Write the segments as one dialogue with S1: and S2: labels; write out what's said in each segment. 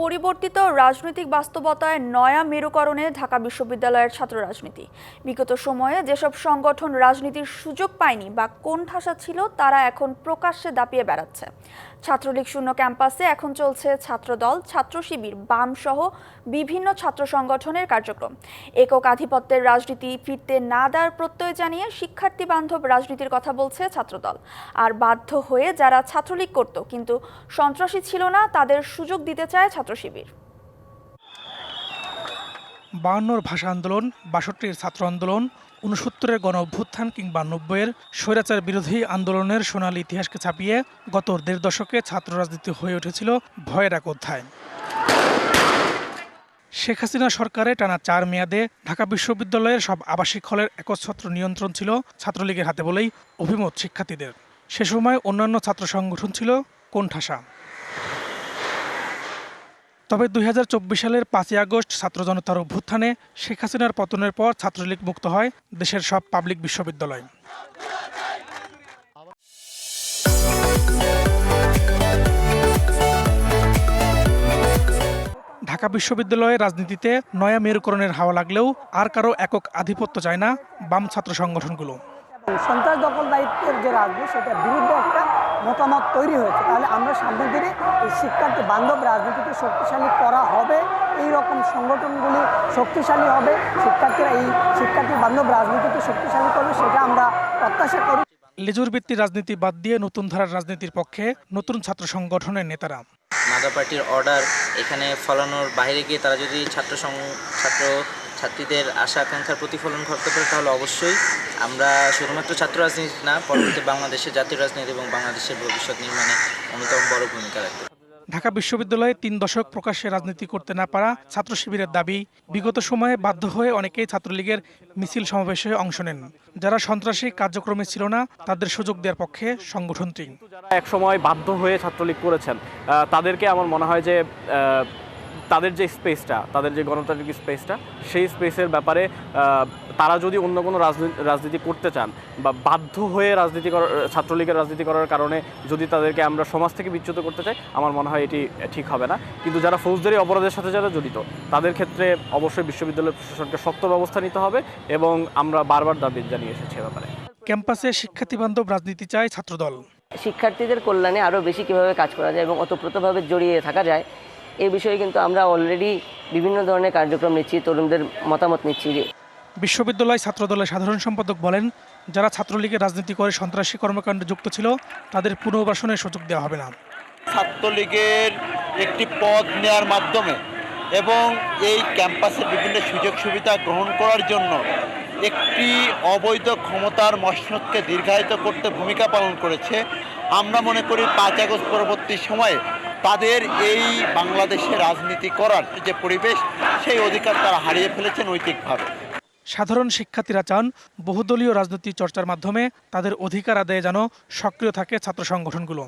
S1: পরিবর্তিত রাজনৈতিক বাস্তবতায় নয়া মেরুকরণে ঢাকা বিশ্ববিদ্যালয়ের ছাত্র রাজনীতি। বিগত সময়ে যেসব সংগঠন রাজনীতির সুযোগ পায়নি বা কোণঠাসা ছিল, তারা এখন প্রকাশ্যে দাপিয়ে বেড়াচ্ছে। ছাত্রলীগ শূন্য ক্যাম্পাসে এখন চলছে ছাত্রদল, ছাত্র শিবির, বাম সহ বিভিন্ন ছাত্র সংগঠনের কার্যক্রম। একক আধিপত্যের রাজনীতি ফিরতে না দেওয়ার প্রত্যয় জানিয়ে শিক্ষার্থী বান্ধব রাজনীতির কথা বলছে ছাত্রদল। আর বাধ্য হয়ে যারা ছাত্রলীগ করত কিন্তু সন্ত্রাসী ছিল না, তাদের সুযোগ দিতে চায় ছাত্র শিবির।
S2: 52-র ভাষা আন্দোলন, 62-র ছাত্র আন্দোলন, 69-এর গণ অভ্যুত্থান কিংবা 90-এর স্বৈরাচার বিরোধী আন্দোলনের সোনালী ইতিহাসকে ছাপিয়ে গত দেড় দশকে ছাত্র রাজনীতি হয়ে উঠেছিল ভয়ের এক অধ্যায়। শেখ হাসিনা সরকারে টানা 4 মেয়াদে ঢাকা বিশ্ববিদ্যালয়ের সব আবাসিক হলের একচ্ছত্র নিয়ন্ত্রণ ছিল ছাত্রলীগের হাতে বলেই অভিমত শিক্ষার্থীদের। সে সময় অন্যান্য ছাত্র সংগঠন ছিল কোণঠাসা। তবে 2024 সালের 5ই আগস্ট ছাত্র জনতার অভ্যুত্থানে শেখ হাসিনার পতনের পর ছাত্রলীগ মুক্ত হয় দেশের সব পাবলিক বিশ্ববিদ্যালয়। ঢাকা বিশ্ববিদ্যালয়ের রাজনীতিতে নয়া মেরুকরণের হাওয়া লাগলেও আর কারো একক আধিপত্য চায় না বাম ছাত্র সংগঠনগুলো।
S3: সন্ত্রাস দখলদারিত্বের যে রাজনীতি, সেটার বিরুদ্ধে একটা মতামত তৈরি হয়েছে। তাহলে আমরা সামনের দিনে এই শিক্ষার্থী বান্ধব রাজনীতিকে শক্তিশালী করা হবে, এই রকম সংগঠনগুলি শক্তিশালী হবে, শিক্ষার্থীরা এই শিক্ষার্থী বান্ধব রাজনীতিকে শক্তিশালী করবে, সেটা আমরা প্রত্যাশা করি।
S2: লেজুর ভিত্তিক রাজনীতি বাদ দিয়ে নতুন ধারার রাজনীতির পক্ষে নতুন ছাত্র সংগঠনের নেতারা।
S4: নাগা পার্টির অর্ডার এখানে ফলানোর বাইরে গিয়ে তারা যদি ছাত্রীদের আশা আকাঙ্ক্ষার প্রতিফলন ঘটতে পারে, তাহলে অবশ্যই আমরা শুধুমাত্র ছাত্র রাজনীতি না, পরবর্তী বাংলাদেশের জাতীয় রাজনীতি এবং বাংলাদেশের ভবিষ্যৎ নির্মাণে অন্যতম বড় ভূমিকা রাখবে।
S2: ঢাকা বিশ্ববিদ্যালয়ে 3 দশক প্রকাশ্যে রাজনীতি করতে না পারা ছাত্র শিবিরের দাবি, বিগত সময়ে বাধ্য হয়ে অনেকেই ছাত্রলীগের মিছিল সমাবেশে অংশ নেন। যারা সন্ত্রাসী কার্যক্রমে ছিল না, তাদের সুযোগ দেওয়ার পক্ষে সংগঠনটি।
S5: যারা একসময় বাধ্য হয়ে ছাত্রলীগ করেছেন, তাদেরকে আমার মনে হয় যে তাদের যে স্পেসটা, তাদের যে গণতান্ত্রিক স্পেসটা, সেই স্পেসের ব্যাপারে তারা যদি অন্য কোনো রাজনীতি করতে চান বা বাধ্য হয়ে ছাত্রলীগের রাজনীতি করার কারণে যদি তাদেরকে আমরা সমাজ থেকে বিচ্যুত করতে চাই, আমার মনে হয় এটি ঠিক হবে না। কিন্তু যারা ফৌজদারি অপরাধের সাথে যারা জড়িত, তাদের ক্ষেত্রে অবশ্যই বিশ্ববিদ্যালয় প্রশাসনকে শক্ত ব্যবস্থা নিতে হবে এবং আমরা বারবার দাবি জানিয়ে এসেছি ব্যাপারে।
S2: ক্যাম্পাসে শিক্ষার্থী বান্ধব রাজনীতি চায় ছাত্রদল।
S6: শিক্ষার্থীদের কল্যাণে আরও বেশি কীভাবে কাজ করা যায় এবং ওতপ্রোতভাবে জড়িয়ে থাকা যায়, এই বিষয়ে কিন্তু আমরা অলরেডি বিভিন্ন ধরনের কার্যক্রম নিচ্ছি, তরুণদের মতামত নিচ্ছি।
S2: বিশ্ববিদ্যালয় ছাত্রদলের সাধারণ সম্পাদক বলেন, যারা ছাত্রলীগের রাজনীতি করে সন্ত্রাসী কর্মকাণ্ডে যুক্ত ছিল, তাদের পুনর্বাসনের সুযোগ দেওয়া হবে না।
S7: ছাত্রলীগের একটি পদ নেওয়ার মাধ্যমে এবং এই ক্যাম্পাসের বিভিন্ন সুযোগ সুবিধা গ্রহণ করার জন্য একটি অবৈধ ক্ষমতার মসনদকে দীর্ঘায়িত করতে ভূমিকা পালন করেছে। আমরা মনে করি 5 আগস্ট পরবর্তী সময়ে তাদের এই বাংলাদেশে রাজনীতি করার যে পরিবেশ, সেই অধিকার তারা হারিয়ে ফেলেছে নৈতিকভাবে।
S2: সাধারণ শিক্ষার্থীরা চান বহুদলীয় রাজনীতি চর্চার মাধ্যমে তাদের অধিকার আদায়ে যেন সক্রিয় থাকে ছাত্র সংগঠনগুলো।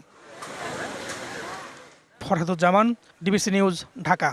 S2: Farhaduzzaman, DBC news, Dhaka.